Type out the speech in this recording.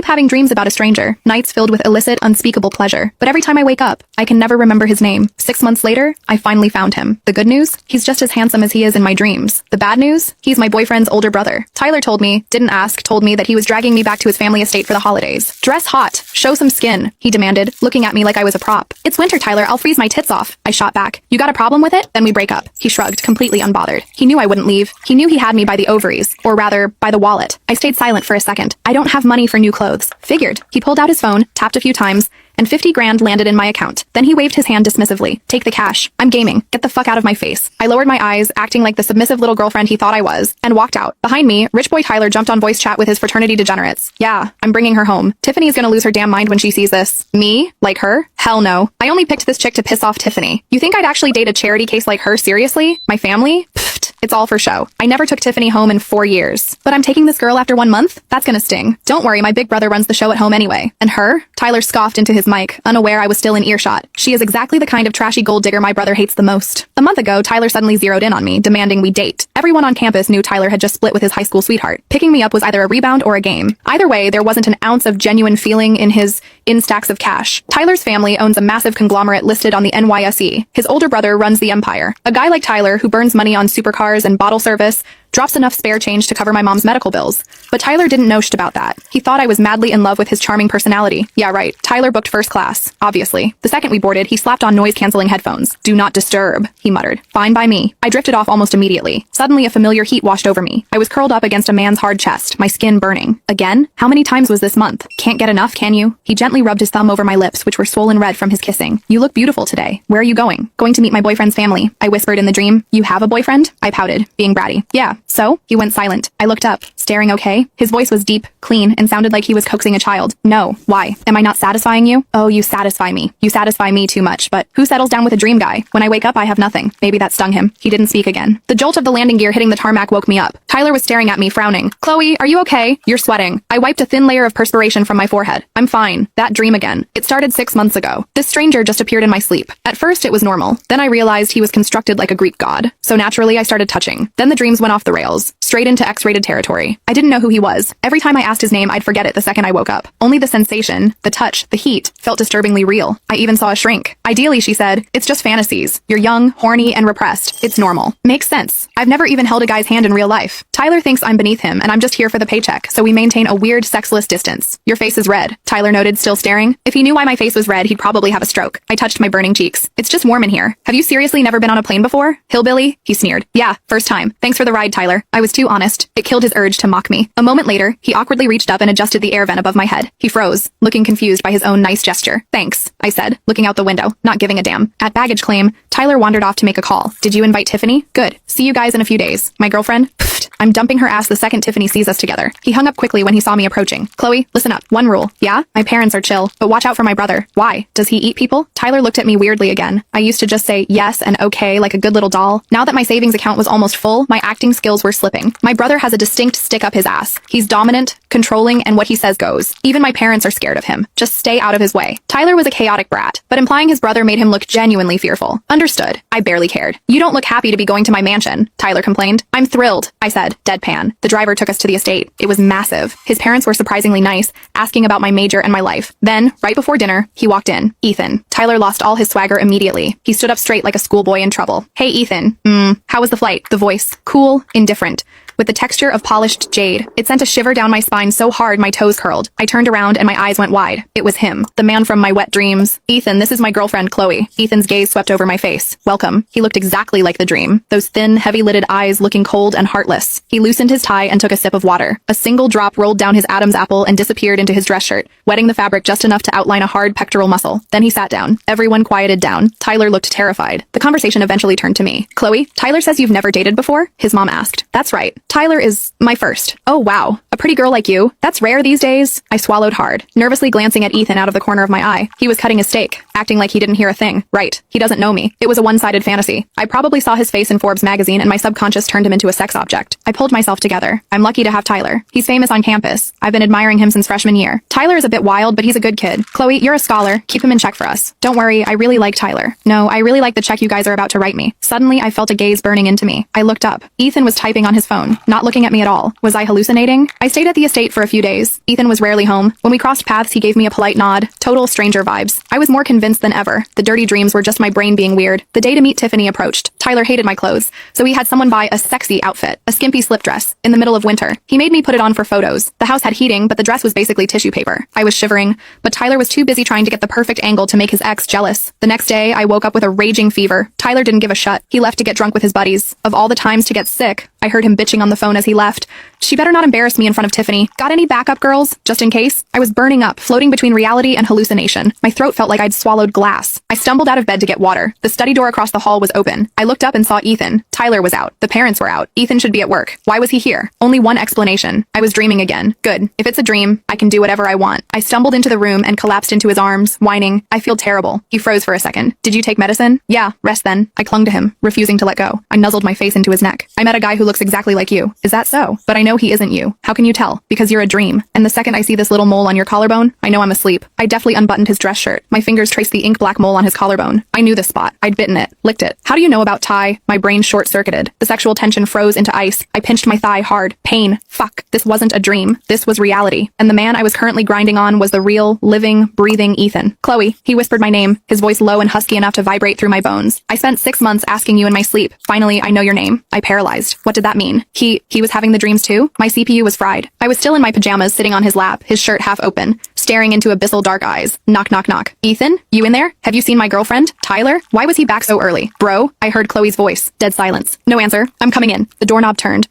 having dreams about a stranger, nights filled with illicit, unspeakable pleasure. But every time I wake up, I can never remember his name. 6 months later, I finally found him. The good news? He's just as handsome as he is in my dreams. The bad news? He's my boyfriend's older brother. Tyler told me that he was dragging me back to his family estate for the holidays. Dress hot. Show some skin, he demanded, looking at me like I was a prop. It's winter, Tyler. I'll freeze my tits off. I shot back. You got a problem with it? Then we break up. He shrugged, completely unbothered. He knew I wouldn't leave. He knew he had me by the ovaries, or rather, by the wallet. I stayed silent for a second. I don't have money for new clothes. Figured. He pulled out his phone, tapped a few times, and 50 grand landed in my account. Then he waved his hand dismissively. Take the cash. I'm gaming. Get the fuck out of my face. I lowered my eyes, acting like the submissive little girlfriend he thought I was, and walked out. Behind me, rich boy Tyler jumped on voice chat with his fraternity degenerates. Yeah, I'm bringing her home. Tiffany's gonna lose her damn mind when she sees this. Me? Like her? Hell no. I only picked this chick to piss off Tiffany. You think I'd actually date a charity case like her seriously? My family? Pfft. It's all for show. I never took Tiffany home in 4 years. But I'm taking this girl after 1 month? That's gonna sting. Don't worry, my big brother runs the show at home anyway. And her? Tyler scoffed into his mic, unaware I was still in earshot. She is exactly the kind of trashy gold digger my brother hates the most. A month ago, Tyler suddenly zeroed in on me, demanding we date. Everyone on campus knew Tyler had just split with his high school sweetheart. Picking me up was either a rebound or a game. Either way, there wasn't an ounce of genuine feeling in his stacks of cash. Tyler's family owns a massive conglomerate listed on the NYSE. His older brother runs the empire. A guy like Tyler, who burns money on supercars and bottle service, drops enough spare change to cover my mom's medical bills. But Tyler didn't know shit about that. He thought I was madly in love with his charming personality. Yeah, right. Tyler booked first class, obviously. The second we boarded, he slapped on noise-canceling headphones. Do not disturb, he muttered. Fine by me. I drifted off almost immediately. Suddenly, a familiar heat washed over me. I was curled up against a man's hard chest, my skin burning. Again? How many times was this month? Can't get enough, can you? He gently rubbed his thumb over my lips, which were swollen red from his kissing. You look beautiful today. Where are you going? Going to meet my boyfriend's family, I whispered in the dream. You have a boyfriend? I pouted, being bratty. Yeah, so? He went silent. I looked up, staring okay. His voice was deep, clean, and sounded like he was coaxing a child. No. Why? Am I not satisfying you? Oh, you satisfy me. You satisfy me too much, but who settles down with a dream guy? When I wake up, I have nothing. Maybe that stung him. He didn't speak again. The jolt of the landing gear hitting the tarmac woke me up. Tyler was staring at me, frowning. Chloe, are you okay? You're sweating. I wiped a thin layer of perspiration from my forehead. I'm fine. That dream again. It started 6 months ago. This stranger just appeared in my sleep. At first, it was normal. Then I realized he was constructed like a Greek god. So naturally, I started touching. Then the dreams went off the rails, straight into X-rated territory. I didn't know who he was. Every time I asked his name, I'd forget it the second I woke up. Only the sensation, the touch, the heat felt disturbingly real. I even saw a shrink. Ideally, she said, it's just fantasies. You're young, horny, and repressed. It's normal. Makes sense. I've never even held a guy's hand in real life. Tyler thinks I'm beneath him, and I'm just here for the paycheck, so we maintain a weird, sexless distance. Your face is red, Tyler noted, still staring. If he knew why my face was red, he'd probably have a stroke. I touched my burning cheeks. It's just warm in here. Have you seriously never been on a plane before? Hillbilly? He sneered. Yeah, first time. Thanks for the ride, Tyler. I was too honest. It killed his urge to mock me. A moment later, he awkwardly reached up and adjusted the air vent above my head. He froze, looking confused by his own nice gesture. Thanks, I said, looking out the window, not giving a damn. At baggage claim, Tyler wandered off to make a call. Did you invite Tiffany? Good. See you guys in a few days. My girlfriend? Pfft. I'm dumping her ass the second Tiffany sees us together. He hung up quickly when he saw me approaching. Chloe, listen up. One rule. Yeah? My parents are chill, but watch out for my brother. Why? Does he eat people? Tyler looked at me weirdly again. I used to just say yes and okay like a good little doll. Now that my savings account was almost full, my acting skills were slipping. My brother has a distinct stick up his ass. He's dominant, controlling, and what he says goes. Even my parents are scared of him. Just stay out of his way. Tyler was a chaotic brat, but implying his brother made him look genuinely fearful. Understood. I barely cared. You don't look happy to be going to my mansion, Tyler complained. I'm thrilled, I said, deadpan. The driver took us to the estate. It was massive. His parents were surprisingly nice, asking about my major and my life. Then, right before dinner, he walked in. Ethan. Tyler lost all his swagger immediately. He stood up straight like a schoolboy in trouble. Hey, Ethan. How was the flight? The voice. Cool, indifferent, with the texture of polished jade. It sent a shiver down my spine so hard my toes curled. I turned around and my eyes went wide. It was him, the man from my wet dreams. Ethan, this is my girlfriend, Chloe. Ethan's gaze swept over my face. Welcome. He looked exactly like the dream. Those thin, heavy-lidded eyes looking cold and heartless. He loosened his tie and took a sip of water. A single drop rolled down his Adam's apple and disappeared into his dress shirt, wetting the fabric just enough to outline a hard pectoral muscle. Then he sat down. Everyone quieted down. Tyler looked terrified. The conversation eventually turned to me. Chloe, Tyler says you've never dated before? His mom asked. That's right. Tyler is my first. Oh, wow. A pretty girl like you? That's rare these days. I swallowed hard, nervously glancing at Ethan out of the corner of my eye. He was cutting his steak, acting like he didn't hear a thing. Right. He doesn't know me. It was a one-sided fantasy. I probably saw his face in Forbes magazine and my subconscious turned him into a sex object. I pulled myself together. I'm lucky to have Tyler. He's famous on campus. I've been admiring him since freshman year. Tyler is a bit wild, but he's a good kid. Chloe, you're a scholar. Keep him in check for us. Don't worry. I really like Tyler. No, I really like the check you guys are about to write me. Suddenly, I felt a gaze burning into me. I looked up. Ethan was typing on his phone, not looking at me at all. Was I hallucinating? I I stayed at the estate for a few days. Ethan was rarely home. When we crossed paths, he gave me a polite nod. Total stranger vibes. I was more convinced than ever. The dirty dreams were just my brain being weird. The day to meet Tiffany approached. Tyler hated my clothes, so he had someone buy a sexy outfit, a skimpy slip dress, in the middle of winter. He made me put it on for photos. The house had heating, but the dress was basically tissue paper. I was shivering, but Tyler was too busy trying to get the perfect angle to make his ex jealous. The next day, I woke up with a raging fever. Tyler didn't give a shut. He left to get drunk with his buddies. Of all the times to get sick, I heard him bitching on the phone as he left. She better not embarrass me in front of Tiffany. Got any backup, girls? Just in case? I was burning up, floating between reality and hallucination. My throat felt like I'd swallowed glass. I stumbled out of bed to get water. The study door across the hall was open. I looked up and saw Ethan. Tyler was out. The parents were out. Ethan should be at work. Why was he here? Only one explanation. I was dreaming again. Good. If it's a dream, I can do whatever I want. I stumbled into the room and collapsed into his arms, whining. I feel terrible. He froze for a second. Did you take medicine? Yeah, rest then. I clung to him, refusing to let go. I nuzzled my face into his neck. I met a guy who looks exactly like you. Is that so? But I know he isn't you. How can you tell? Because you're a dream. And the second I see this little mole on your collarbone, I know I'm asleep. I deftly unbuttoned his dress shirt. My fingers traced the ink black mole on his collarbone. I knew this spot. I'd bitten it, licked it. How do you know about Ty? My brain short-circuited. The sexual tension froze into ice. I pinched my thigh hard. Pain. Fuck. This wasn't a dream. This was reality. And the man I was currently grinding on was the real, living, breathing Ethan. Chloe. He whispered my name, his voice low and husky enough to vibrate through my bones. I spent 6 months asking you in my sleep. Finally, I know your name. I paralyzed. What did that mean? He was having the dreams too? My CPU was fried. I was still in my pajamas sitting on his lap, his shirt half open, staring into abyssal dark eyes. Knock, knock, knock. Ethan? You in there? Have you seen my girlfriend? Tyler? Why was he back so early? Bro? I heard Chloe's voice. Dead silence. No answer. I'm coming in. The doorknob turned.